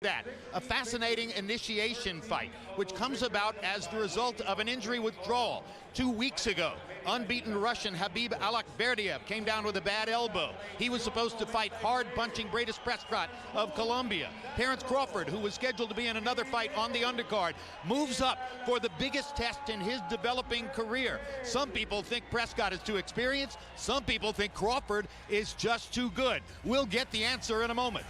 That a fascinating initiation fight, which comes about as the result of an injury withdrawal 2 weeks ago. Unbeaten Russian Habib Alakberdiev came down with a bad elbow. He was supposed to fight hard-punching Breidis Prescott of Colombia. Terence Crawford, who was scheduled to be in another fight on the undercard, moves up for the biggest test in his developing career. Some people think Prescott is too experienced. Some people think Crawford is just too good. We'll get the answer in a moment.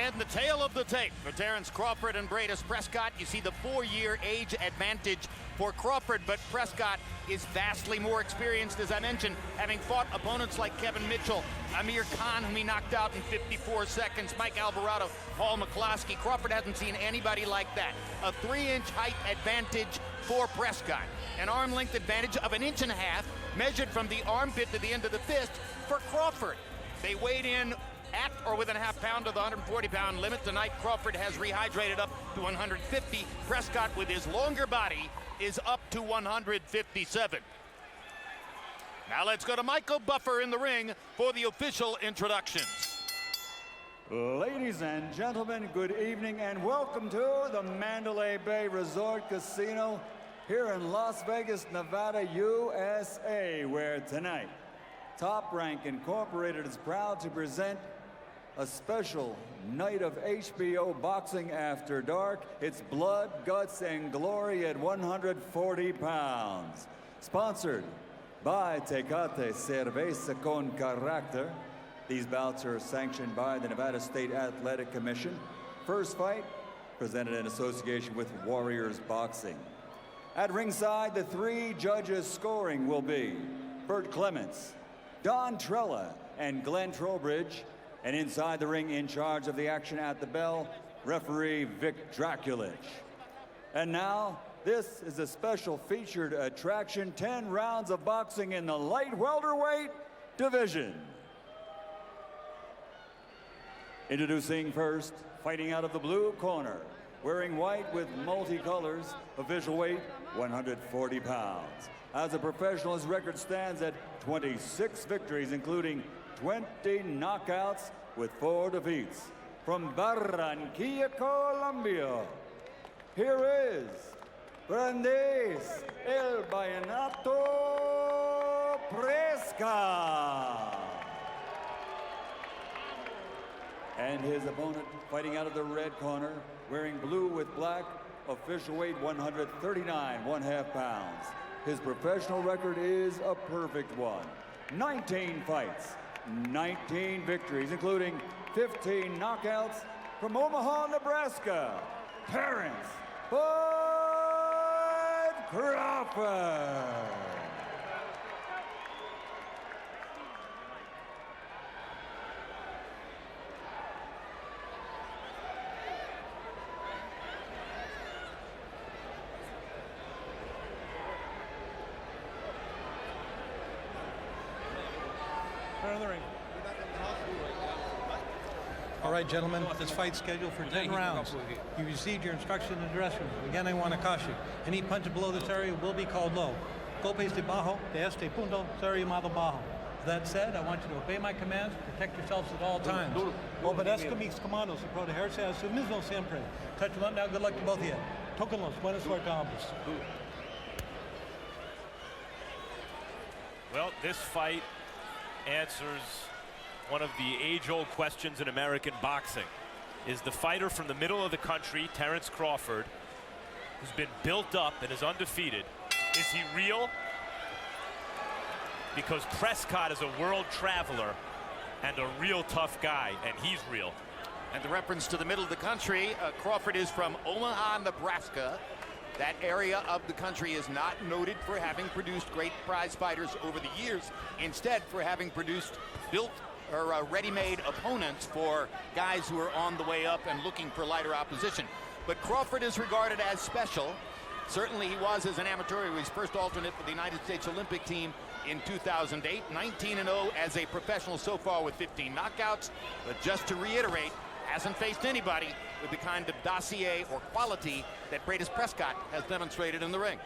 And the tail of the tape for Terence Crawford and Breidis Prescott. You see the 4-year age advantage for Crawford, but Prescott is vastly more experienced, as I mentioned, having fought opponents like Kevin Mitchell, Amir Khan, whom he knocked out in 54 seconds, Mike Alvarado, Paul McCloskey. Crawford hasn't seen anybody like that. A 3-inch height advantage for Prescott. An arm length advantage of 1.5 inches measured from the armpit to the end of the fist for Crawford. They weighed in at or within a half pound of the 140-pound limit. Tonight, Crawford has rehydrated up to 150. Prescott, with his longer body, is up to 157. Now let's go to Michael Buffer in the ring for the official introductions. Ladies and gentlemen, good evening and welcome to the Mandalay Bay Resort Casino here in Las Vegas, Nevada, USA, where tonight, Top Rank Incorporated is proud to present a special night of HBO boxing after dark. It's blood, guts, and glory at 140 pounds. Sponsored by Tecate Cerveza con Carácter. These bouts are sanctioned by the Nevada State Athletic Commission. First fight, presented in association with Warriors Boxing. At ringside, the 3 judges scoring will be Bert Clements, Don Trella, and Glenn Trowbridge. And inside the ring, in charge of the action at the bell, referee Vic Draculich. And now, this is a special featured attraction, 10 rounds of boxing in the light welterweight division. Introducing first, fighting out of the blue corner, wearing white with multicolors, official weight 140 pounds. As a professional, his record stands at 26 victories, including 20 knockouts with 4 defeats. From Barranquilla, Colombia, here is Breidis El Vallenato Prescott. And his opponent, fighting out of the red corner, wearing blue with black, official weight 139 1/2 pounds. His professional record is a perfect one. 19 fights, 19 victories, including 15 knockouts. From Omaha, Nebraska, Terence Crawford. Turn the ring. All right, gentlemen, this fight's scheduled for 10 rounds. You received your instruction in the dressing room. Again, I want to caution you. Any punch below this area will be called low. Golpes debajo de este punto será llamado bajo. That said, I want you to obey my commands, protect yourselves at all times. Obedezca mis comandos y protegerse a su mismo siempre. Touch them up now. Good luck to both of you. Tóquenlos. Buena suerte a ambos. Well, this fight answers one of the age-old questions in American boxing. Is the fighter from the middle of the country, Terence Crawford, who's been built up and is undefeated, is he real? Because Prescott is a world traveler and a real tough guy, and he's real. And the reference to the middle of the country, Crawford is from Omaha, Nebraska. That area of the country is not noted for having produced great prize fighters over the years. Instead, for having produced built or ready-made opponents for guys who are on the way up and looking for lighter opposition. But Crawford is regarded as special. Certainly he was as an amateur. He was first alternate for the United States Olympic team in 2008. 19-0 as a professional so far with 15 knockouts. But just to reiterate, hasn't faced anybody with the kind of dossier or quality that Breidis Prescott has demonstrated in the ring.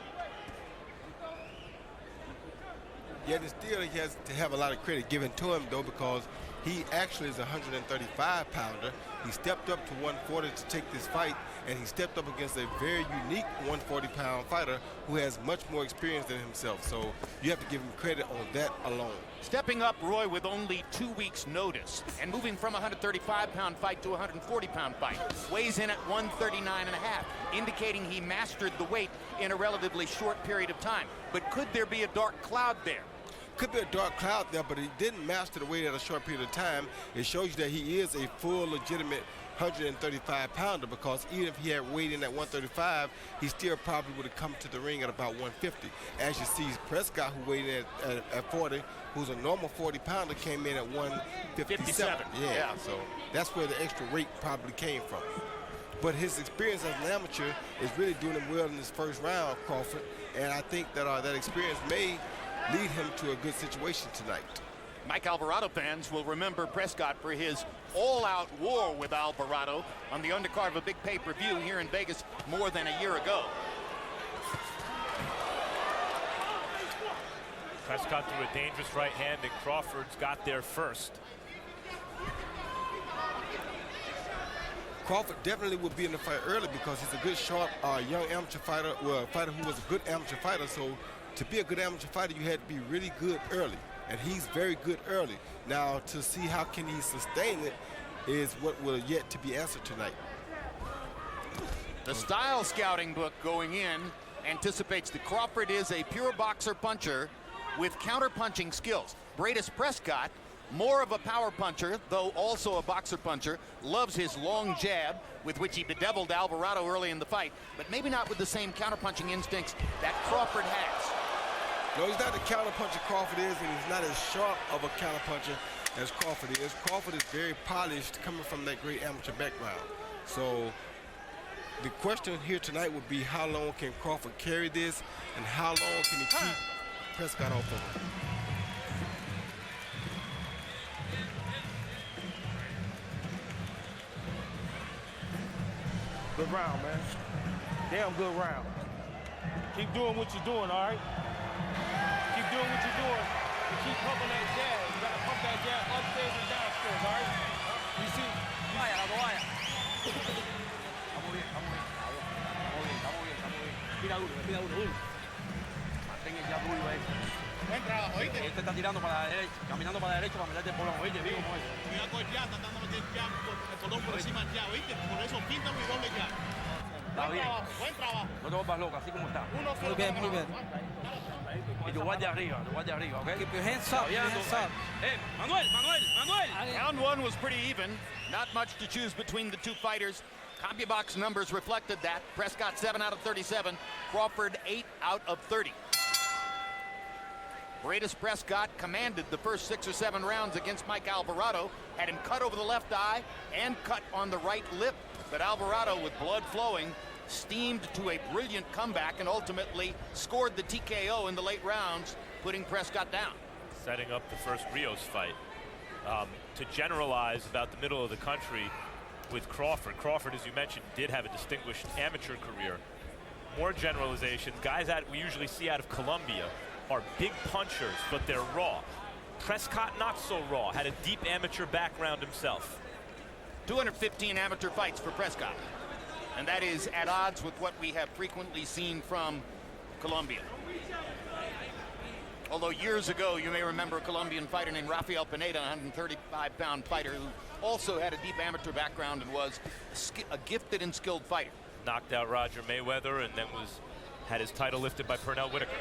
Yet still he has to have a lot of credit given to him, though, because he actually is a 135-pounder, He stepped up to 140 to take this fight, and he stepped up against a very unique 140-pound fighter who has much more experience than himself. So you have to give him credit on that alone. Stepping up, Roy, with only 2 weeks' notice and moving from a 135-pound fight to a 140-pound fight. Weighs in at 139.5, indicating he mastered the weight in a relatively short period of time. But could there be a dark cloud there? Could be a dark cloud there, but he didn't master the weight at a short period of time. It shows you that he is a full, legitimate 135-pounder, because even if he had weighed in at 135, he still probably would have come to the ring at about 150. As you see, Prescott, who weighed in at 40, who's a normal 40-pounder, came in at 157. Yeah, so that's where the extra weight probably came from. But his experience as an amateur is really doing him well in this first round, Crawford, and I think that that experience may lead him to a good situation tonight. Mike Alvarado fans will remember Prescott for his all-out war with Alvarado on the undercard of a big pay-per-view here in Vegas more than a year ago. Prescott threw a dangerous right hand, and Crawford's got there first. Crawford definitely will be in the fight early because he's a good, sharp, young amateur fighter, well, a fighter who was a good amateur fighter. So to be a good amateur fighter, you had to be really good early, and he's very good early. Now, to see how can he sustain it is what will yet to be answered tonight. The style scouting book going in anticipates that Crawford is a pure boxer puncher with counter-punching skills. Breidis Prescott, more of a power puncher, though also a boxer puncher, loves his long jab, with which he bedeviled Alvarado early in the fight, but maybe not with the same counter-punching instincts that Crawford has. No, he's not the counter-puncher Crawford is, and he's not as sharp of a counter-puncher as Crawford is. Crawford is very polished, coming from that great amateur background. So the question here tonight would be, how long can Crawford carry this, and how long can he keep Prescott off of him? Good round, man. Damn good round. Keep doing what you're doing, all right? Keep doing what you're doing. And keep pumping that jab. You gotta pump that jab upstairs and downstairs, all right? You see? Vaya, la vaya. Estamos bien, estamos bien. Estamos bien, estamos bien, estamos bien. Respira duro. Mantén el jab duro ahí. Buen trabajo, ¿oíste? Este está tirando para la derecha, caminando para la derecha para meterte el polón, ¿oíste? Vivo como es. Cuidado con el jab, están dando el jab, el colón por encima del jab, ¿oíste? Por eso píntalo y doble jab. Está bien. Buen trabajo. No te vuelvas loca, así como está. Muy bien, muy bien. Y tu guardia arriba, ¿ok? Keep your hands up, hands up. Manuel! Round one was pretty even. Not much to choose between the two fighters. CompuBox numbers reflected that. Prescott 7 out of 37. Crawford 8 out of 30. Breidis Prescott commanded the first 6 or 7 rounds against Mike Alvarado. Had him cut over the left eye and cut on the right lip. But Alvarado, with blood flowing, steamed to a brilliant comeback and ultimately scored the TKO in the late rounds, putting Prescott down. Setting up the first Rios fight. To generalize about the middle of the country with Crawford. Crawford, as you mentioned, did have a distinguished amateur career. More generalizations, guys that we usually see out of Colombia are big punchers, but they're raw. Prescott, not so raw, had a deep amateur background himself. 215 amateur fights for Prescott. And that is at odds with what we have frequently seen from Colombia. Although years ago, you may remember a Colombian fighter named Rafael Pineda, a 135-pound fighter who also had a deep amateur background and was a gifted and skilled fighter. Knocked out Roger Mayweather and then had his title lifted by Pernell Whitaker.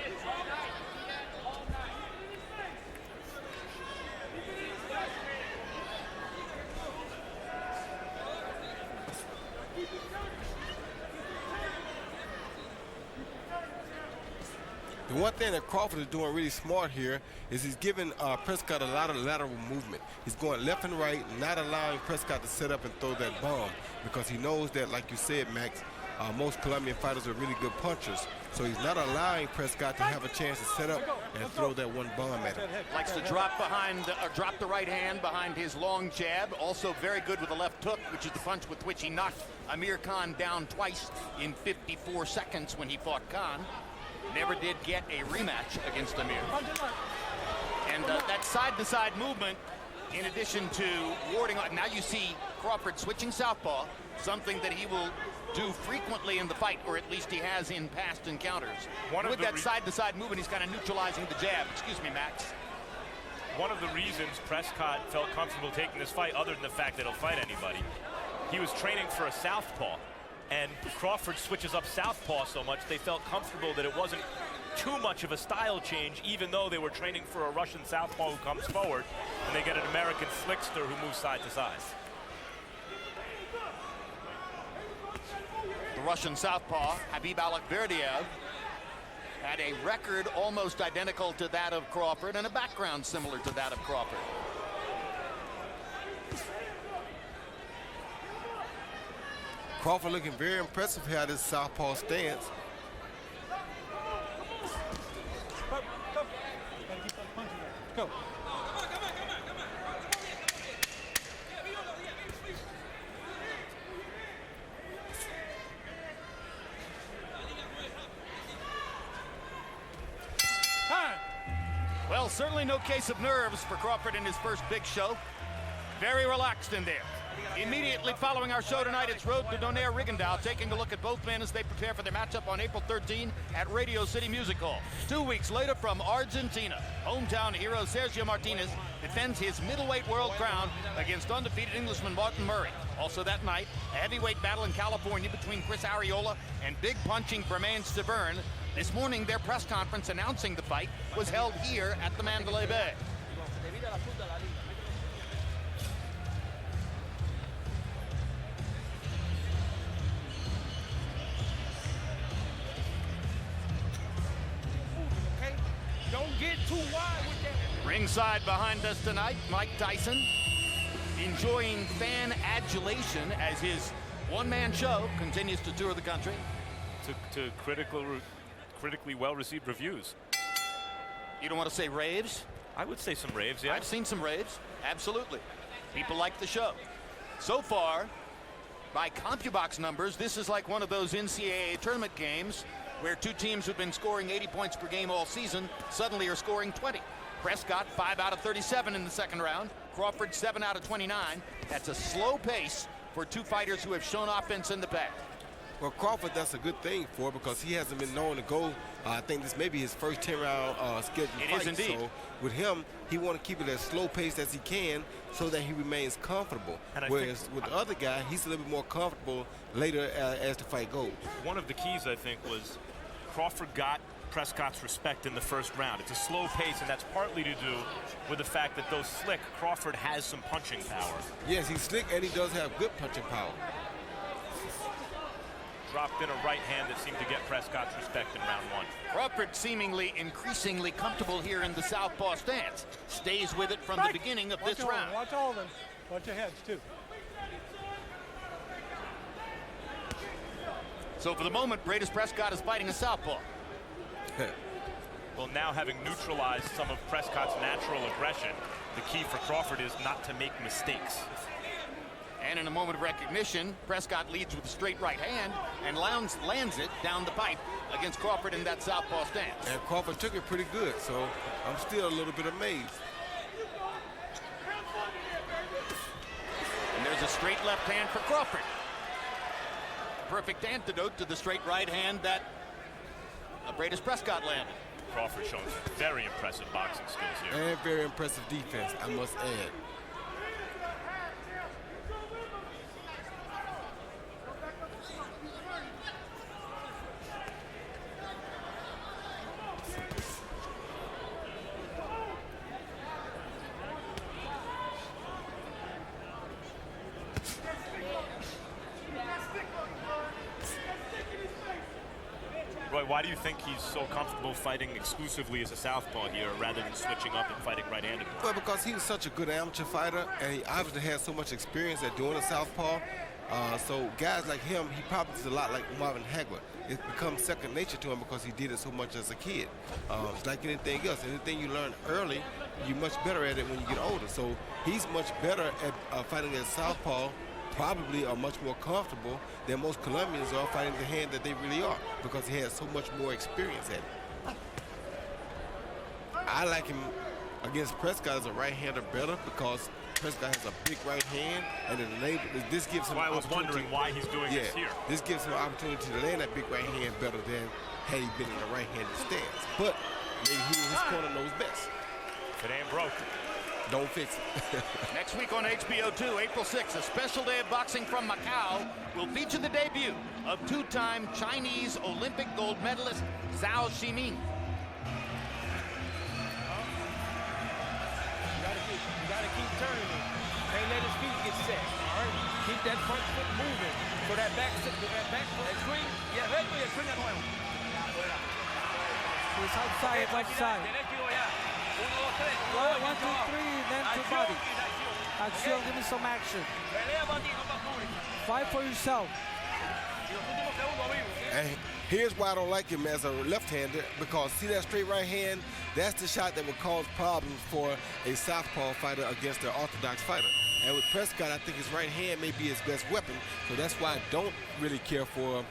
The one thing that Crawford is doing really smart here is he's giving Prescott a lot of lateral movement. He's going left and right, not allowing Prescott to set up and throw that bomb, because he knows that, like you said, Max, most Colombian fighters are really good punchers. So he's not allowing Prescott to have a chance to set up and throw that one bomb at him. Likes to drop the right hand behind his long jab. Also very good with the left hook, which is the punch with which he knocked Amir Khan down twice in 54 seconds when he fought Khan. Never did get a rematch against Amir. And that side-to-side movement, in addition to warding off, now you see Crawford switching southpaw, something that he will do frequently in the fight, or at least he has in past encounters. With that side-to-side movement, he's kind of neutralizing the jab. Excuse me, Max. One of the reasons Prescott felt comfortable taking this fight, other than the fact that he'll fight anybody, he was training for a southpaw, and Crawford switches up southpaw so much they felt comfortable that it wasn't too much of a style change, even though they were training for a Russian southpaw who comes forward, and they get an American slickster who moves side to side. The Russian southpaw, Habib Alekberdiev, had a record almost identical to that of Crawford and a background similar to that of Crawford. Crawford looking very impressive here at his southpaw stance. Go. Well, certainly no case of nerves for Crawford in his first big show. Very relaxed in there. Immediately following our show tonight, it's Road to Donaire Rigondeaux, taking a look at both men as they prepare for their matchup on April 13 at Radio City Music Hall. 2 weeks later from Argentina, hometown hero Sergio Martinez defends his middleweight world crown against undefeated Englishman Martin Murray. Also that night, a heavyweight battle in California between Chris Arreola and big punching Bermain Stiverne. This morning, their press conference announcing the fight was held here at the Mandalay Bay. Don't get too wide with that. Ringside behind us tonight, Mike Tyson, enjoying fan adulation as his one-man show continues to tour the country. To critically well-received reviews. You don't want to say raves? I would say some raves, yeah. I've seen some raves, absolutely. People like the show. So far, by CompuBox numbers, this is like one of those NCAA tournament games where two teams who've been scoring 80 points per game all season suddenly are scoring 20. Prescott 5 out of 37 in the second round. Crawford 7 out of 29. That's a slow pace for two fighters who have shown offense in the past. Well, Crawford, that's a good thing for, because he hasn't been known to go. I think this may be his first 10-round scheduled fight. It is indeed. So with him, he want to keep it as slow paced as he can so that he remains comfortable. Whereas with the other guy, he's a little bit more comfortable later as the fight goes. One of the keys, I think, was Crawford got Prescott's respect in the first round. It's a slow pace, and that's partly to do with the fact that though slick, Crawford has some punching power. Yes, he's slick, and he does have good punching power. Dropped in a right hand that seemed to get Prescott's respect in round one. Crawford seemingly increasingly comfortable here in the southpaw stance. Stays with it from the beginning of this round. Watch all of them. Watch your heads, too. So for the moment, Breidis Prescott is fighting a southpaw. Well, now having neutralized some of Prescott's natural aggression, the key for Crawford is not to make mistakes. And in a moment of recognition, Prescott leads with a straight right hand and lands it down the pipe against Crawford in that southpaw stance. And Crawford took it pretty good, so I'm still a little bit amazed. And there's a straight left hand for Crawford. Perfect antidote to the straight right hand that Breidis Prescott landed. Crawford showing very impressive boxing skills here. And very impressive defense, I must add. Roy, why do you think he's so comfortable fighting exclusively as a southpaw here rather than switching up and fighting right-handed? Well, because he was such a good amateur fighter, and he obviously has so much experience at doing a southpaw. So guys like him, he probably is a lot like Marvin Hagler. It becomes second nature to him because he did it so much as a kid. It's like anything else. Anything you learn early, you're much better at it when you get older. So he's much better at fighting as southpaw, probably are much more comfortable than most Colombians are fighting the hand that they really are, because he has so much more experience at it. I like him against Prescott as a right-hander better, because Prescott has a big right hand, and this gives him. I was wondering why he's doing this here. This gives him an opportunity to land that big right hand better than had he been in the right-handed stance. But maybe his corner knows best. If it ain't broke, don't fix it. Next week on HBO 2, April 6th, a special day of boxing from Macau will feature the debut of two-time Chinese Olympic gold medalist Zhao Ximing. You gotta keep turning it. Can't let his feet get set. All right. Keep that front foot moving. So that back foot swing. Yeah, swing that one. He's outside, left side. 1, 2, 3, then to body. Action, give me some action. Fight for yourself. And here's why I don't like him as a left-hander, because see that straight right hand? That's the shot that would cause problems for a southpaw fighter against an orthodox fighter. And with Prescott, I think his right hand may be his best weapon, so that's why I don't really care for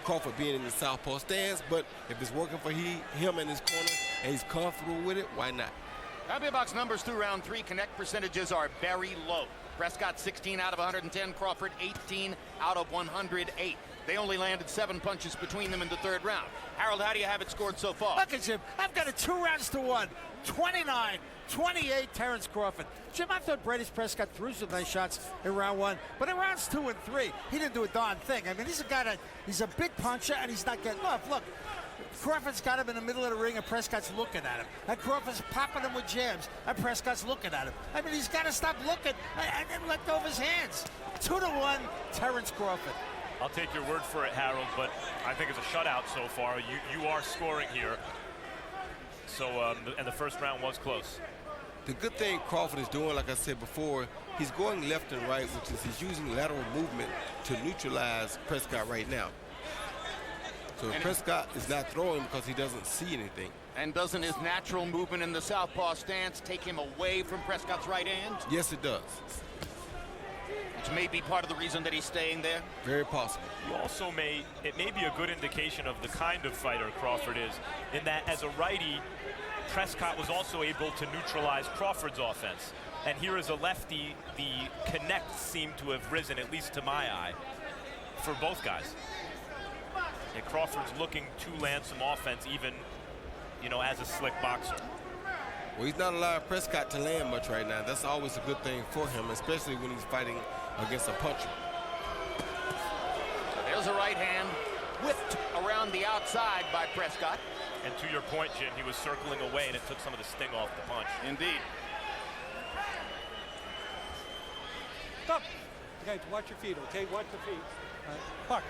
Crawford being in the southpaw stance. But if it's working for him in his corner and he's comfortable with it, why not? Happy Box numbers through round 3. Connect percentages are very low. Prescott 16 out of 110, Crawford 18 out of 108. They only landed 7 punches between them in the 3rd round. Harold, how do you have it scored so far? Look at Jim. I've got it 2-1. 29-28, Terence Crawford. Jim, I thought Breidis Prescott threw some nice shots in round 1, but in rounds 2 and 3, he didn't do a darn thing. I mean, he's a guy that he's a big puncher, and he's not getting off. Look, Crawford's got him in the middle of the ring, and Prescott's looking at him. And Crawford's popping him with jabs, and Prescott's looking at him. I mean, he's got to stop looking and then let go of his hands. 2-1, Terence Crawford. I'll take your word for it, Harold, but I think it's a shutout so far. You are scoring here. So, and the first round was close. The good thing Crawford is doing, like I said before, he's going left and right, which is he's using lateral movement to neutralize Prescott right now. So Prescott is not throwing because he doesn't see anything. And doesn't his natural movement in the southpaw stance take him away from Prescott's right hand? Yes, it does. Which may be part of the reason that he's staying there? Very possible. You also it may be a good indication of the kind of fighter Crawford is, in that as a righty, Prescott was also able to neutralize Crawford's offense. And here as a lefty, the connects seem to have risen, at least to my eye, for both guys. And Crawford's looking to land some offense, even, as a slick boxer. Well, he's not allowing Prescott to land much right now. That's always a good thing for him, especially when he's fighting against a puncher. There's a right hand whipped around the outside by Prescott. And to your point, Jim, he was circling away, and it took some of the sting off the punch. Indeed. Stop. Okay, watch your feet, okay? Watch the feet. Puck.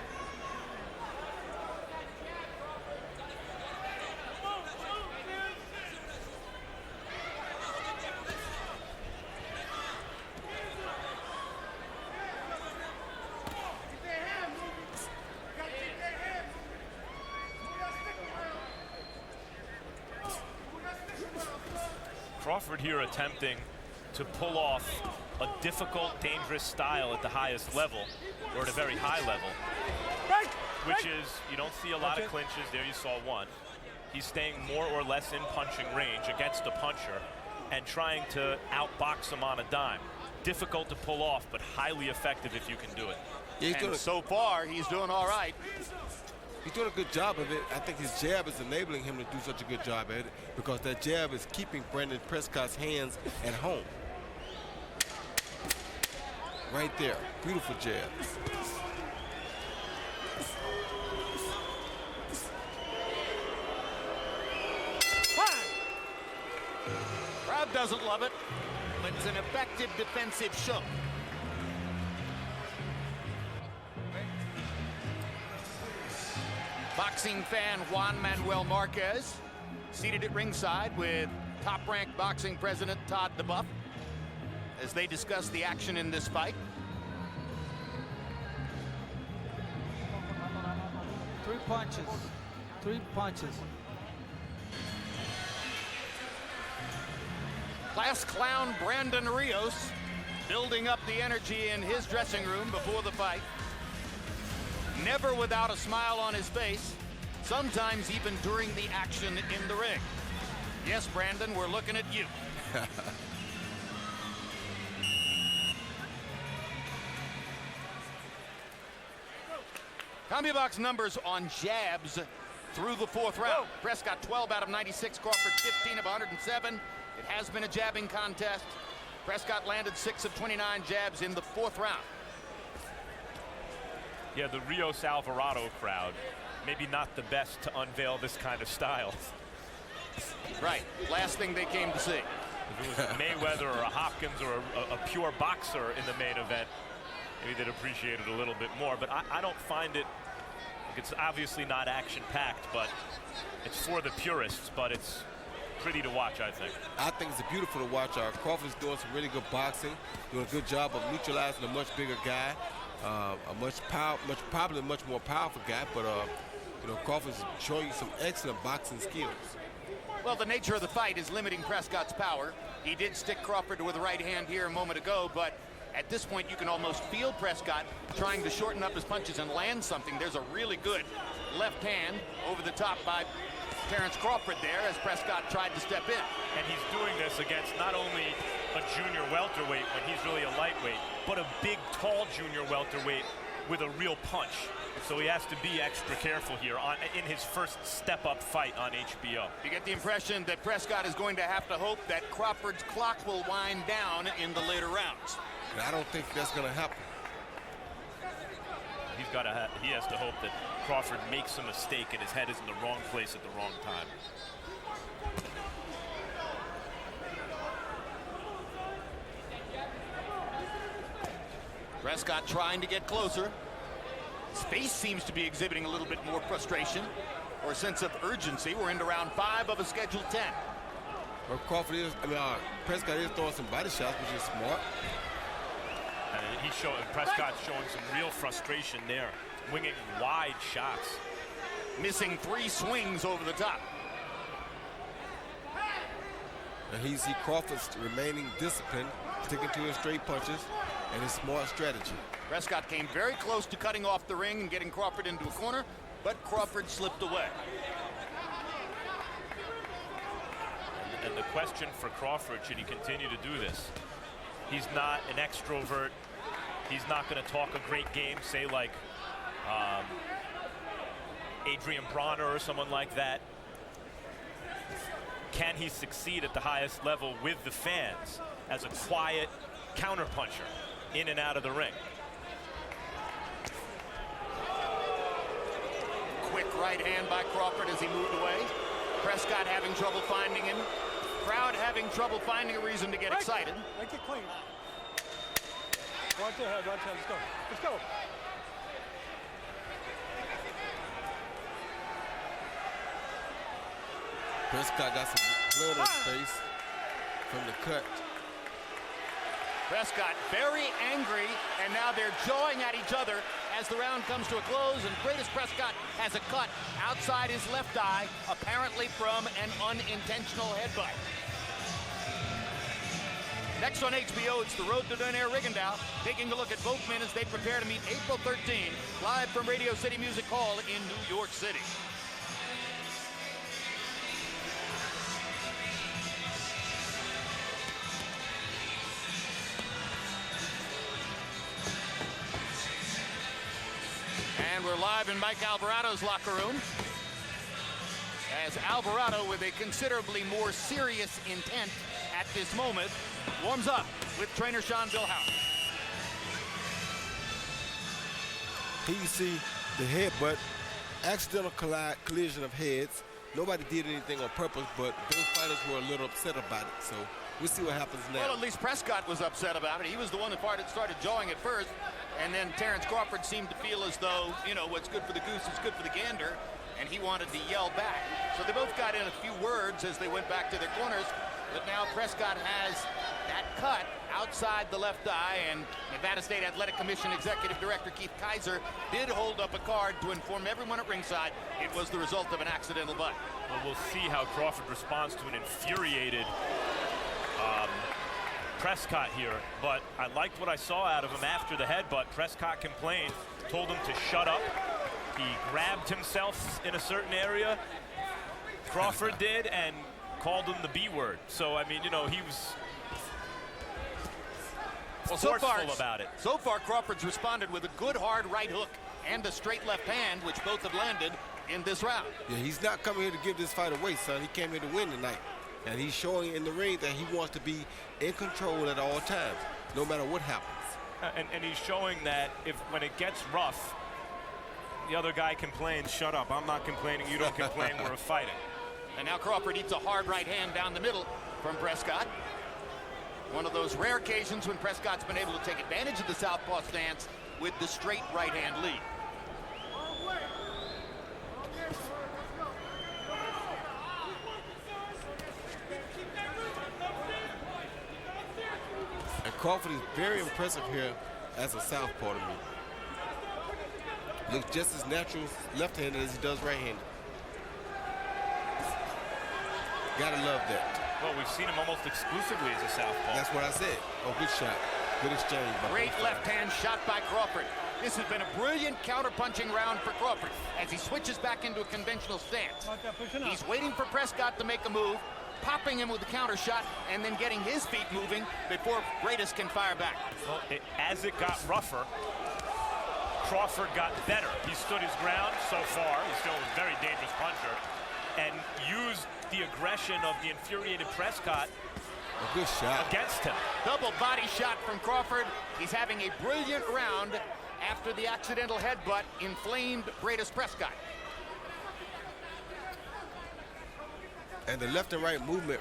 Crawford here attempting to pull off a difficult, dangerous style at the highest level, or at a very high level, which is, you don't see a lot of clinches. There you saw one. He's staying more or less in punching range against a puncher and trying to outbox him on a dime. Difficult to pull off, but highly effective if you can do it. Yeah, and so far, he's doing all right. He's doing a good job of it. I think his jab is enabling him to do such a good job at it, because that jab is keeping Brandon Prescott's hands at home. Right there. Beautiful jab. Crowd doesn't love it, but it's an effective defensive show. Boxing fan Juan Manuel Marquez seated at ringside with top-ranked boxing president Todd DeBuff as they discuss the action in this fight. Three punches. Class clown Brandon Rios building up the energy in his dressing room before the fight. Never without a smile on his face, sometimes even during the action in the ring. Yes, Brandon, we're looking at you. Combi box numbers on jabs through the fourth round. Prescott 12 out of 96, Crawford 15 of 107. It has been a jabbing contest. Prescott landed 6 of 29 jabs in the fourth round. Yeah, the Rios Alvarado crowd, maybe not the best to unveil this kind of style. Right, last thing they came to see. If it was Mayweather or a Hopkins or a pure boxer in the main event, maybe they'd appreciate it a little bit more. But I don't find it, it's obviously not action-packed, but it's for the purists, but it's pretty to watch, I think. I think it's beautiful to watch. Crawford is doing some really good boxing, doing a good job of neutralizing a much bigger guy, probably a much more powerful guy, but you know, Crawford's showing you some excellent boxing skills. Well, the nature of the fight is limiting Prescott's power. He did stick Crawford with a right hand here a moment ago, but at this point you can almost feel Prescott trying to shorten up his punches and land something. There's a really good left hand over the top by Terence Crawford there as Prescott tried to step in. And he's doing this against not only a junior welterweight when he's really a lightweight, but a big, tall junior welterweight with a real punch. So he has to be extra careful here in his first step-up fight on HBO. You get the impression that Prescott is going to have to hope that Crawford's clock will wind down in the later rounds. And I don't think that's going to happen. He has to hope that Crawford makes a mistake and his head is in the wrong place at the wrong time. Prescott trying to get closer. Space seems to be exhibiting a little bit more frustration or a sense of urgency. We're into round 5 of a scheduled 10. Well, Prescott is throwing some body shots, which is smart. Prescott's showing some real frustration there, winging wide shots. Missing 3 swings over the top. And you see Crawford's remaining disciplined, sticking to his straight punches and his smart strategy. Prescott came very close to cutting off the ring and getting Crawford into a corner, but Crawford slipped away. And the question for Crawford, should he continue to do this? He's not an extrovert. He's not going to talk a great game, say like Adrian Bronner or someone like that. Can he succeed at the highest level with the fans as a quiet counterpuncher in and out of the ring? Quick right hand by Crawford as he moved away. Prescott having trouble finding him. Crowd having trouble finding a reason to get excited. Make it clean. Watch your head, let's go. Let's go. Prescott got some blood on his face from the cut. Prescott very angry, and now they're jawing at each other as the round comes to a close, and Breidis Prescott has a cut outside his left eye, apparently from an unintentional headbutt. Next on HBO, it's the Road to Donaire Rigondeaux, taking a look at both men as they prepare to meet April 13, live from Radio City Music Hall in New York City. And we're live in Mike Alvarado's locker room, as Alvarado, with a considerably more serious intent at this moment, warms up with trainer Sean Billhouse. Here you see the headbutt, accidental collision of heads. Nobody did anything on purpose, but those fighters were a little upset about it. So we'll see what happens now. Well, at least Prescott was upset about it. He was the one that started jawing at first, and then Terence Crawford seemed to feel as though, you know, what's good for the goose is good for the gander, and he wanted to yell back. So they both got in a few words as they went back to their corners, but now Prescott has that cut outside the left eye, and Nevada State Athletic Commission Executive Director Keith Kaiser did hold up a card to inform everyone at ringside it was the result of an accidental butt. Well, we'll see how Crawford responds to an infuriated Prescott here, but I liked what I saw out of him after the headbutt. Prescott complained, told him to shut up. He grabbed himself in a certain area, Crawford did, and called him the B word. So, I mean, you know, he was forceful about it. So far, Crawford's responded with a good hard right hook and a straight left hand, which both have landed in this round. Yeah, he's not coming here to give this fight away, son. He came here to win tonight. And he's showing in the ring that he wants to be in control at all times, no matter what happens. And he's showing that when it gets rough, the other guy complains, shut up, I'm not complaining, you don't complain, we're fighting. And now Crawford eats a hard right hand down the middle from Prescott. One of those rare occasions when Prescott's been able to take advantage of the southpaw stance with the straight right hand lead. And Crawford is very impressive here as a southpaw to me. Looks just as natural left-handed as he does right-handed. Gotta love that. Well, we've seen him almost exclusively as a southpaw. That's what I said. Oh, good shot. Good exchange. Great left hand shot by Crawford. This has been a brilliant counter-punching round for Crawford as he switches back into a conventional stance. He's waiting for Prescott to make a move, popping him with the counter shot, and then getting his feet moving before Breidis can fire back. Well, as it got rougher, Crawford got better. He stood his ground so far. He's still a very dangerous puncher, and used the aggression of the infuriated Prescott a good shot against him. Double body shot from Crawford. He's having a brilliant round after the accidental headbutt inflamed Breidis Prescott. And the left and right movement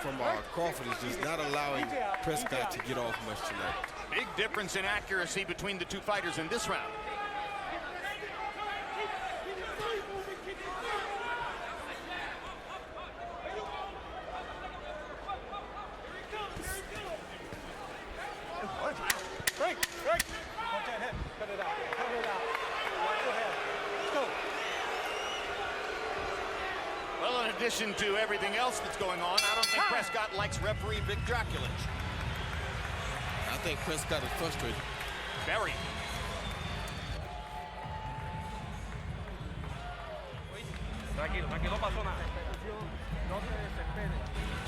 from Crawford is just not allowing Prescott to get off much tonight. Big difference in accuracy between the two fighters in this round. Well, in addition to everything else that's going on, I don't think Prescott likes referee Vic Draculich. I think Prescott is frustrated. Very.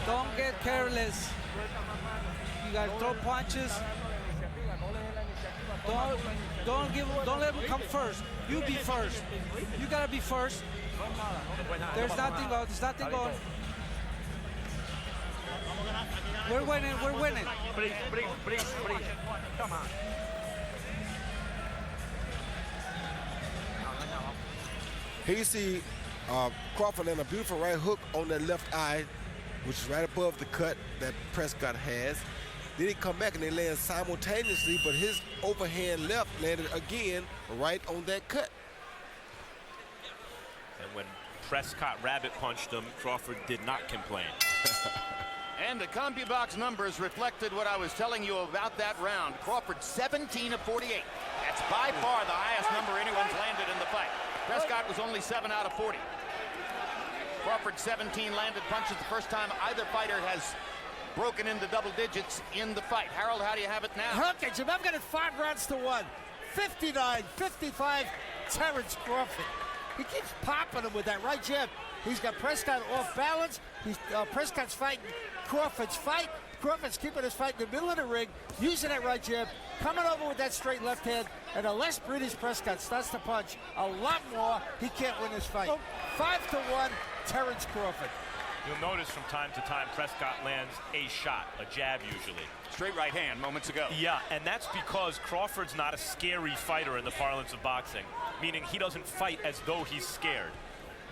Don't get careless. You gotta throw punches. Don't let him come first. You be first. You gotta be first. There's nothing going. There's nothing going. We're winning. We're winning. Come on. Here you see Crawford land a beautiful right hook on that left eye, which is right above the cut that Prescott has. Then he come back and they land simultaneously, but his overhand left landed again right on that cut. And when Prescott rabbit punched him, Crawford did not complain. And the CompuBox numbers reflected what I was telling you about that round. Crawford 17 of 48. That's by far the highest number anyone's landed in the fight. Prescott was only 7 out of 40. Crawford 17 landed punches, the first time either fighter has broken into double digits in the fight. Harold, how do you have it now? Okay, Jim, I've got it 5-1. 59-55, Terence Crawford. He keeps popping him with that right jab. He's got Prescott off balance. Prescott's fighting Crawford's fight. Crawford's keeping his fight in the middle of the ring, using that right jab, coming over with that straight left hand, and unless Breidis Prescott starts to punch a lot more, he can't win this fight. 5-1, Terence Crawford. You'll notice from time to time Prescott lands a shot, a jab usually. Straight right hand moments ago. Yeah, and that's because Crawford's not a scary fighter in the parlance of boxing, meaning he doesn't fight as though he's scared.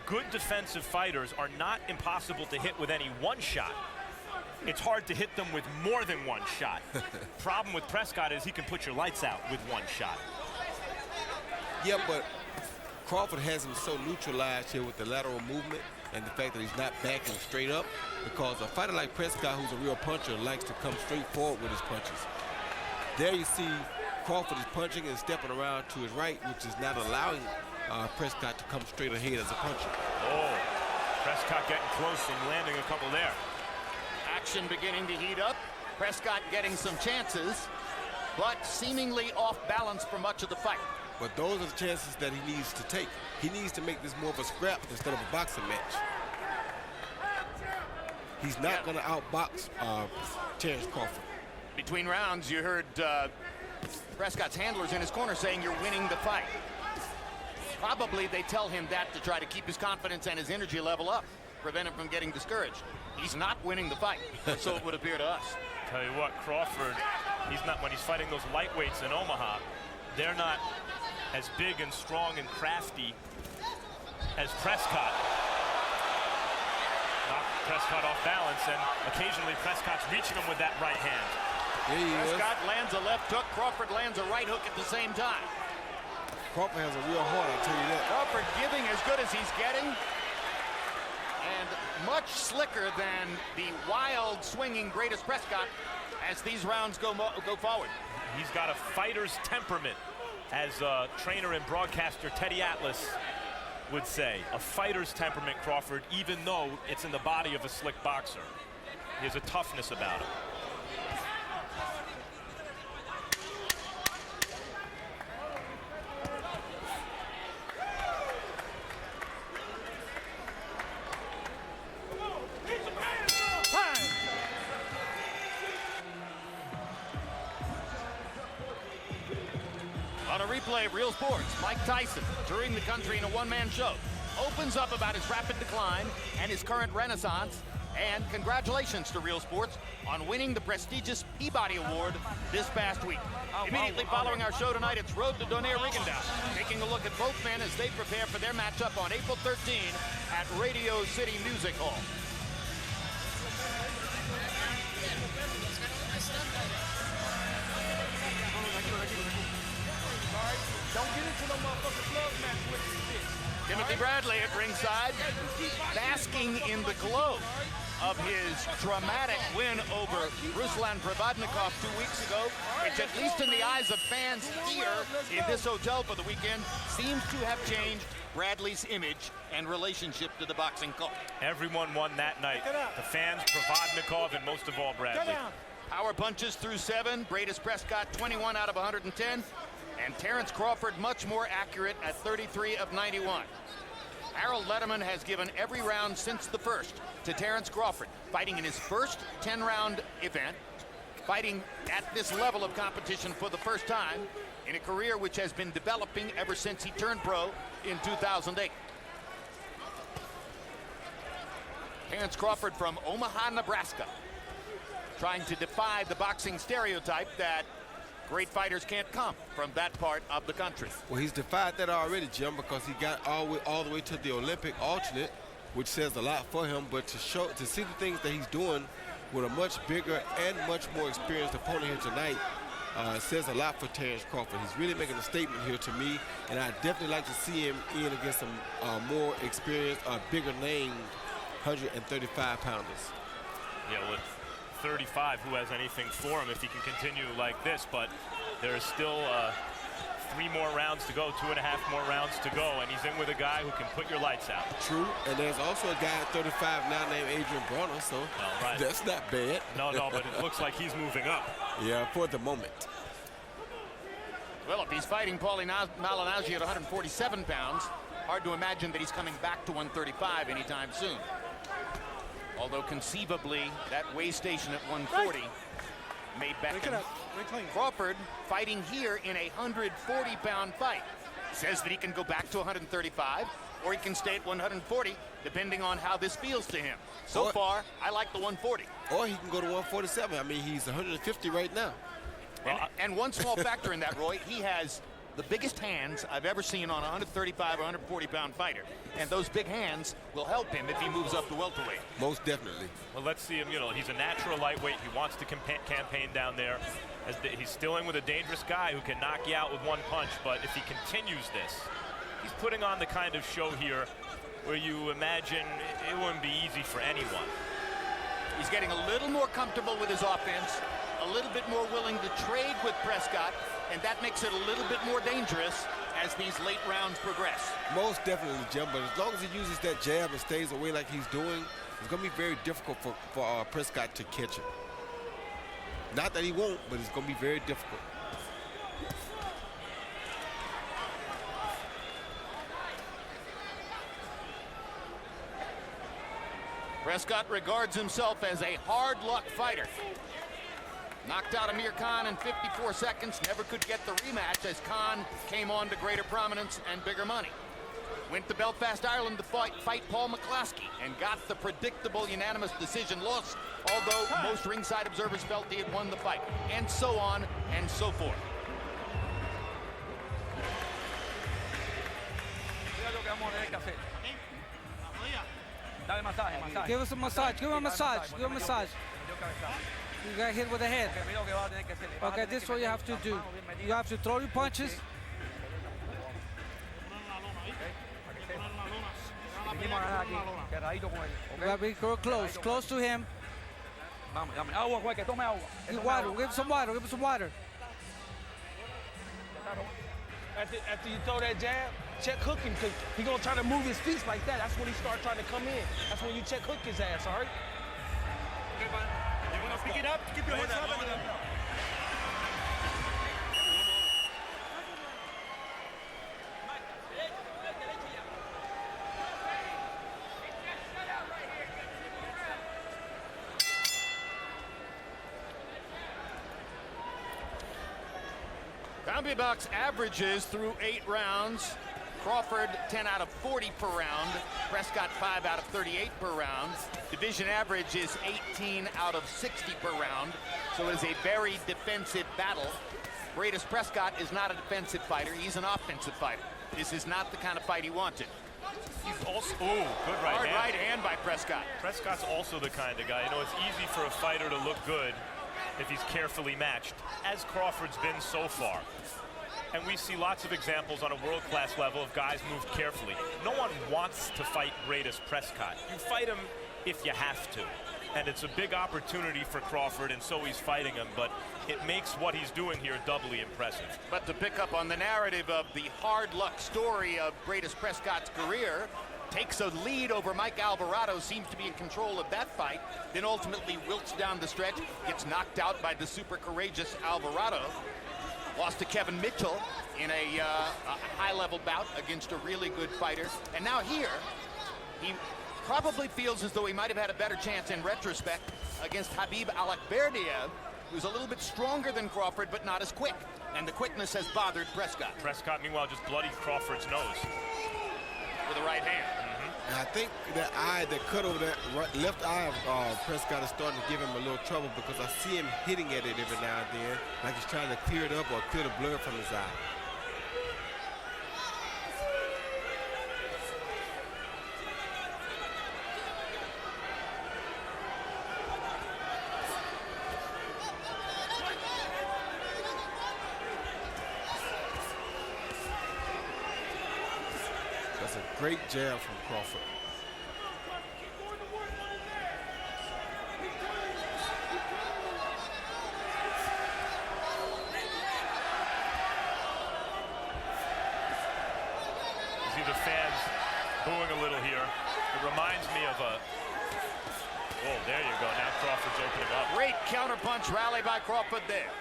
Good defensive fighters are not impossible to hit with any one shot. It's hard to hit them with more than one shot. Problem with Prescott is he can put your lights out with one shot. Yeah, but Crawford has him so neutralized here with the lateral movement and the fact that he's not backing straight up, because a fighter like Prescott, who's a real puncher, likes to come straight forward with his punches. There you see Crawford is punching and stepping around to his right, which is not allowing Prescott to come straight ahead as a puncher. Oh, Prescott getting close and landing a couple there. Action beginning to heat up. Prescott getting some chances, but seemingly off balance for much of the fight. But those are the chances that he needs to take. He needs to make this more of a scrap instead of a boxing match. He's not going to outbox Terence Crawford. Between rounds, you heard Prescott's handlers in his corner saying you're winning the fight. Probably they tell him that to try to keep his confidence and his energy level up, prevent him from getting discouraged. He's not winning the fight, so it would appear to us. Tell you what, Crawford, he's not, when he's fighting those lightweights in Omaha, they're not as big and strong and crafty as Prescott. Knocked Prescott off balance, and occasionally Prescott's reaching him with that right hand. There he Prescott lands a left hook, Crawford lands a right hook at the same time. Crawford has a real heart, I'll tell you that. Crawford giving as good as he's getting, and much slicker than the wild swinging Breidis Prescott as these rounds go forward. He's got a fighter's temperament, as trainer and broadcaster Teddy Atlas would say. A fighter's temperament, Crawford, even though it's in the body of a slick boxer. He has a toughness about him. On a replay of Real Sports, Mike Tyson, touring the country in a one-man show, opens up about his rapid decline and his current renaissance. And congratulations to Real Sports on winning the prestigious Peabody Award this past week. Immediately following our show tonight, it's Road to Donaire Rigondeaux, taking a look at both men as they prepare for their matchup on April 13 at Radio City Music Hall. Don't get into no motherfucking glove match with this bitch. Timothy Bradley at ringside, basking in the glow of his dramatic win over Ruslan Provodnikov 2 weeks ago, which at least in the eyes of fans here in this hotel for the weekend seems to have changed Bradley's image and relationship to the boxing cult. Everyone won that night. The fans, Provodnikov, and most of all Bradley. Power punches through 7. Breidis Prescott 21 out of 110. And Terence Crawford much more accurate at 33 of 91. Harold Letterman has given every round since the first to Terence Crawford, fighting in his first 10-round event, fighting at this level of competition for the first time in a career which has been developing ever since he turned pro in 2008. Terence Crawford from Omaha, Nebraska, trying to defy the boxing stereotype that great fighters can't come from that part of the country. Well, he's defied that already, Jim, because he got all the way to the Olympic alternate, which says a lot for him. But to see the things that he's doing with a much bigger and much more experienced opponent here tonight says a lot for Terence Crawford. He's really making a statement here to me, and I definitely like to see him in against some more experienced, bigger named 135-pounders. Yeah, with 35, who has anything for him if he can continue like this, but there is still 3 more rounds to go, 2.5 more rounds to go, and he's in with a guy who can put your lights out. True, and there's also a guy at 35 now named Adrian Bronner, so that's not bad. No, but it looks like he's moving up. Yeah, for the moment. Well, if he's fighting Paulie Malignaggi at 147 pounds, hard to imagine that he's coming back to 135 anytime soon. Although conceivably, that weigh station at 140 may beckon. Crawford fighting here in a 140-pound fight. Says that he can go back to 135, or he can stay at 140, depending on how this feels to him. So far, I like the 140. Or he can go to 147. I mean, he's 150 right now. And one small factor in that, Roy, he has the biggest hands I've ever seen on a 135 or 140-pound fighter. And those big hands will help him if he moves up to welterweight. Most definitely. Well, let's see him. You know, he's a natural lightweight. He wants to campaign down there. He's still in with a dangerous guy who can knock you out with one punch. But if he continues this, he's putting on the kind of show here where you imagine it wouldn't be easy for anyone. He's getting a little more comfortable with his offense, a little bit more willing to trade with Prescott, and that makes it a little bit more dangerous as these late rounds progress. Most definitely, Jim, but as long as he uses that jab and stays away like he's doing, it's going to be very difficult for Prescott to catch him. Not that he won't, but it's going to be very difficult. Prescott regards himself as a hard luck fighter. Knocked out Amir Khan in 54 seconds, never could get the rematch as Khan came on to greater prominence and bigger money. Went to Belfast, Ireland to fight Paul McCloskey and got the predictable unanimous decision loss, although most ringside observers felt he had won the fight, and so on and so forth. Give us a massage. Give him a massage. Give him a massage. You got hit with the head. Okay, this is what you have to do. You have to throw your punches. You gotta be close, close to him. Give water. Give him some water. Give him some water. After you throw that jab, check hook him, because he's going to try to move his feet like that. That's when he starts trying to come in. That's when you check hook his ass, all right? You want to pick it up? Keep your hands up. Boundary box averages through 8 rounds. Crawford 10 out of 40 per round. Prescott 5 out of 38 per round. Division average is 18 out of 60 per round. So it is a very defensive battle. Breidis Prescott is not a defensive fighter. He's an offensive fighter. This is not the kind of fight he wanted. He's also, good right Hard hand. right hand by Prescott. Prescott's also the kind of guy, you know, it's easy for a fighter to look good if he's carefully matched, as Crawford's been so far. And we see lots of examples on a world-class level of guys moved carefully. No one wants to fight Breidis Prescott. You fight him if you have to. And it's a big opportunity for Crawford, and so he's fighting him, but it makes what he's doing here doubly impressive. But to pick up on the narrative of the hard luck story of Breidis Prescott's career, takes a lead over Mike Alvarado, seems to be in control of that fight, then ultimately wilts down the stretch, gets knocked out by the super courageous Alvarado, lost to Kevin Mitchell in a high-level bout against a really good fighter, and now here, he probably feels as though he might have had a better chance in retrospect against Habib Alakberdiev, who's a little bit stronger than Crawford, but not as quick, and the quickness has bothered Prescott. Prescott, meanwhile, just bloodied Crawford's nose with a right hand. And I think that cut over that left eye of Prescott is starting to give him a little trouble, because I see him hitting at it every now and then, like he's trying to clear it up or clear the blood from his eye. That's a great jab from Crawford. You see the fans booing a little here. It reminds me of a... Oh, there you go. Now Crawford's opening up. Great counterpunch rally by Crawford there.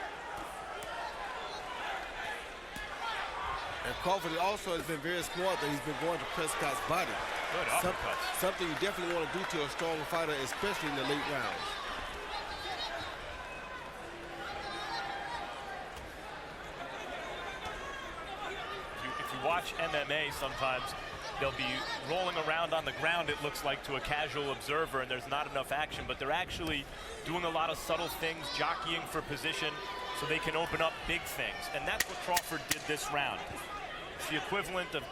And Crawford also has been very smart that he's been going to Prescott's body. Good uppercuts. Something you definitely want to do to a stronger fighter, especially in the late rounds. If you watch MMA, sometimes they'll be rolling around on the ground, it looks like, to a casual observer, and there's not enough action, but they're actually doing a lot of subtle things, jockeying for position, so they can open up big things. And that's what Crawford did this round. It's the equivalent of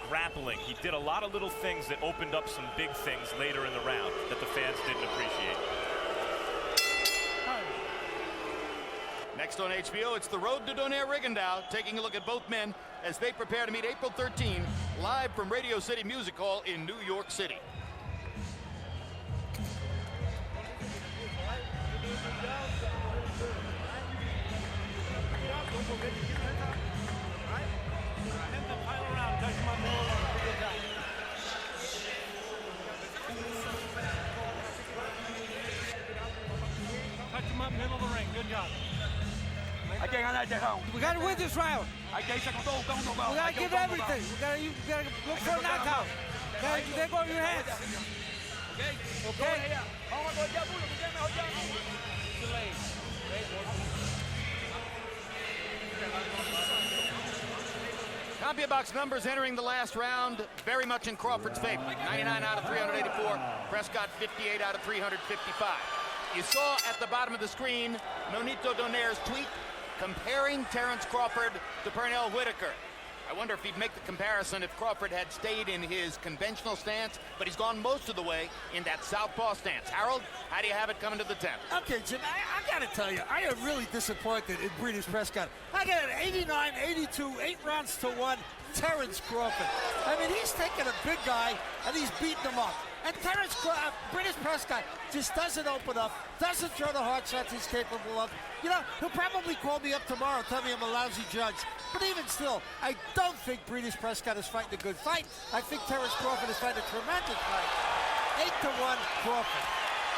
grappling. He did a lot of little things that opened up some big things later in the round that the fans didn't appreciate. Next on HBO, it's the road to Donaire Rigondeaux, taking a look at both men as they prepare to meet April 13, live from Radio City Music Hall in New York City. Touch him up middle of the ring. Good job. We got to win this round. We got to give everything. You got to look for a knockout. They go in your hands. Okay? CompuBox numbers entering the last round very much in Crawford's favor. 99 out of 384. Prescott 58 out of 355. You saw at the bottom of the screen Nonito Donaire's tweet comparing Terence Crawford to Pernell Whitaker. I wonder if he'd make the comparison if Crawford had stayed in his conventional stance, but he's gone most of the way in that southpaw stance. Harold, how do you have it coming to the 10th? Okay, Jim, I got to tell you, I am really disappointed in Breidis Prescott. I got an 89-82, 8 rounds to 1, Terence Crawford. I mean, he's taking a big guy, and he's beating him up. And Breidis Prescott just doesn't open up, doesn't throw the hard shots he's capable of. You know, he'll probably call me up tomorrow and tell me I'm a lousy judge. But even still, I don't think Breidis Prescott is fighting a good fight. I think Terence Crawford is fighting a tremendous fight. 8-1 Crawford.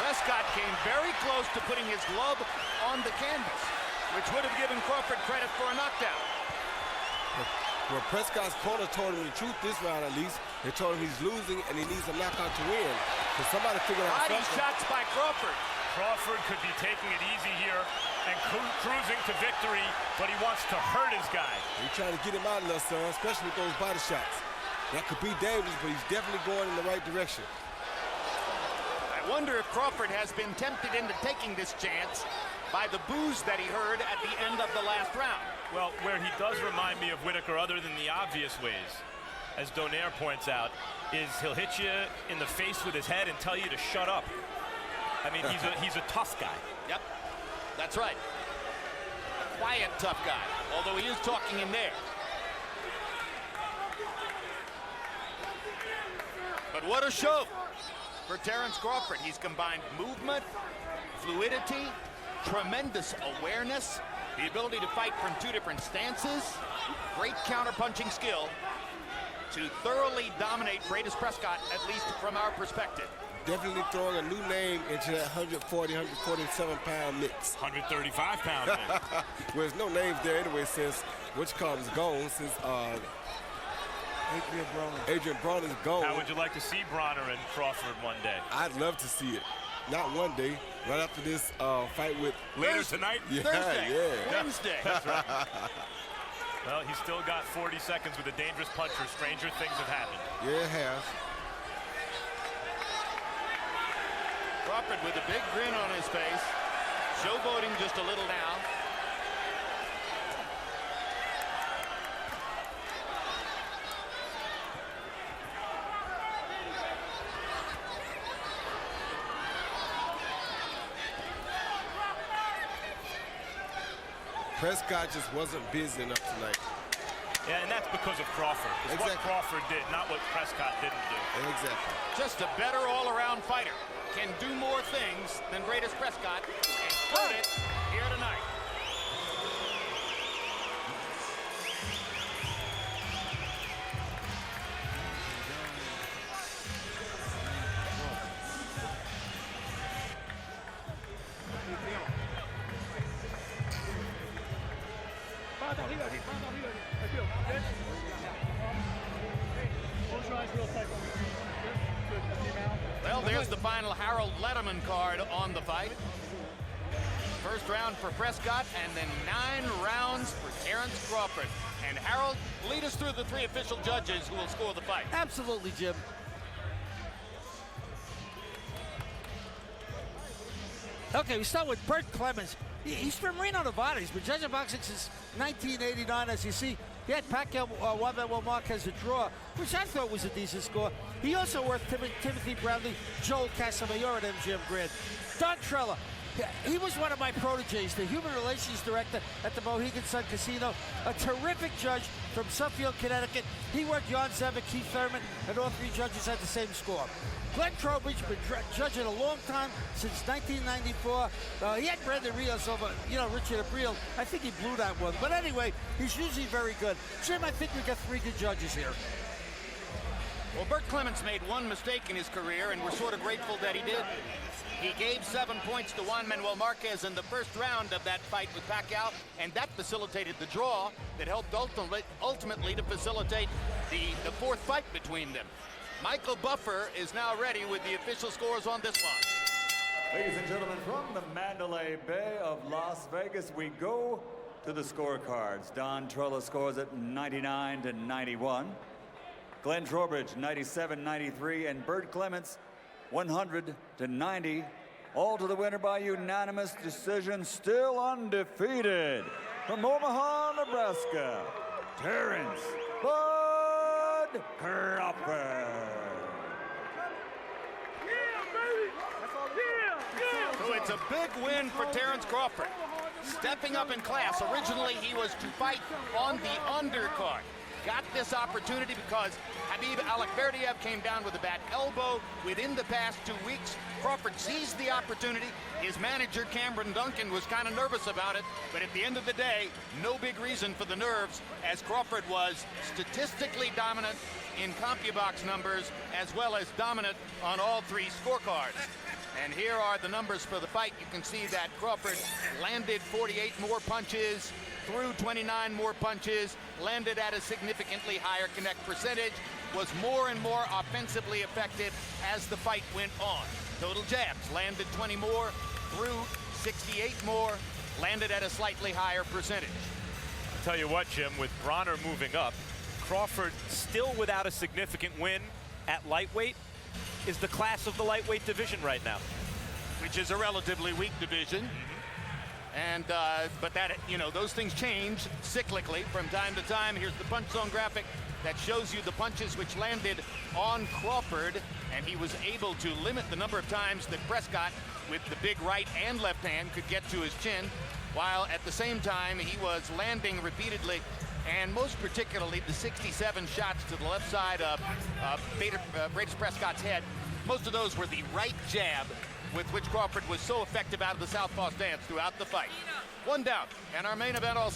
Prescott came very close to putting his glove on the canvas, which would have given Crawford credit for a knockdown. Well, Prescott's corner told him the truth this round, at least. They told him he's losing and he needs a knockout to win. So somebody figured out Body something. shots by Crawford. Crawford could be taking it easy here and cruising to victory, but he wants to hurt his guy. He's trying to get him out of there, son, especially with those body shots. That could be dangerous, but he's definitely going in the right direction. I wonder if Crawford has been tempted into taking this chance by the boos that he heard at the end of the last round. Well, where he does remind me of Whitaker, other than the obvious ways, as Donaire points out, is he'll hit you in the face with his head and tell you to shut up. I mean, he's a tough guy. Yep, that's right. A quiet, tough guy, although he is talking in there. But what a show for Terence Crawford. He's combined movement, fluidity, tremendous awareness, the ability to fight from two different stances, great counter-punching skill to thoroughly dominate Breidis Prescott, at least from our perspective. Definitely throwing a new name into that 140, 147-pound mix. 135-pound mix. Well, there's no names there anyway since which card is gone, since Adrian Broner is gone. How would you like to see Broner and Crawford one day? I'd love to see it. Not one day, right after this fight with... Later tonight? Yeah, Thursday, yeah. Wednesday. That's right. Well, he's still got 40 seconds with a dangerous puncher. Stranger things have happened. Yeah, it has. Crawford with a big grin on his face, showboating just a little now. Prescott just wasn't busy enough tonight. Yeah, and that's because of Crawford. It's Exactly. what Crawford did, not what Prescott didn't do. Exactly. Just a better all-around fighter. Can do more things than Breidis Prescott, and showed it here tonight. Well, there's the final Harold Letterman card on the fight. First round for Prescott, and then 9 rounds for Terence Crawford. And Harold, lead us through the 3 official judges who will score the fight. Absolutely, Jim. Okay, we start with Bert Clemens. He's from Reno, Nevada. He's been judging boxing since 1989, as you see. He had Pacquiao Juan Marquez a draw, which I thought was a decent score. He also worked Timothy Bradley, Joel Casamayor at MGM Grand. Don Trella, he was one of my proteges, the human relations director at the Mohegan Sun Casino, a terrific judge from Suffield, Connecticut. He worked Jan Zevic, Keith Thurman, and all 3 judges had the same score. Glenn Trowbridge, been judging a long time, since 1994. He had Brandon Rios over, Richard Abril. I think he blew that one. But anyway, he's usually very good. Jim, I think we got 3 good judges here. Well, Bert Clemens made one mistake in his career, and we're sort of grateful that he did. He gave 7 points to Juan Manuel Marquez in the first round of that fight with Pacquiao, and that facilitated the draw that helped ultimately to facilitate the 4th fight between them. Michael Buffer is now ready with the official scores on this one. Ladies and gentlemen, from the Mandalay Bay of Las Vegas, we go to the scorecards. Don Trullo scores at 99-91. Glenn Trowbridge, 97-93, and Bert Clements, 100-90. All to the winner by unanimous decision, still undefeated. From Omaha, Nebraska, Terence Bud Crawford. So it's a big win for Terence Crawford. Stepping up in class. Originally, he was to fight on the undercard. Got this opportunity because Habib Alakberdiev came down with a bad elbow within the past 2 weeks. Crawford seized the opportunity. His manager, Cameron Duncan, was kind of nervous about it, but at the end of the day, no big reason for the nerves, as Crawford was statistically dominant in CompuBox numbers, as well as dominant on all 3 scorecards. And here are the numbers for the fight. You can see that Crawford landed 48 more punches, threw 29 more punches, landed at a significantly higher connect percentage, was more and more offensively effective as the fight went on. Total jabs, landed 20 more, threw 68 more, landed at a slightly higher percentage. I'll tell you what, Jim, with Bronner moving up, Crawford still without a significant win at lightweight is the class of the lightweight division right now. Which is a relatively weak division. And, but that, you know, those things change cyclically from time to time. Here's the punch zone graphic that shows you the punches which landed on Crawford, and he was able to limit the number of times that Prescott, with the big right and left hand, could get to his chin, while at the same time he was landing repeatedly, and most particularly the 67 shots to the left side of Breidis Prescott's head. Most of those were the right jab, with which Crawford was so effective out of the southpaw stance throughout the fight. One down, and our main event all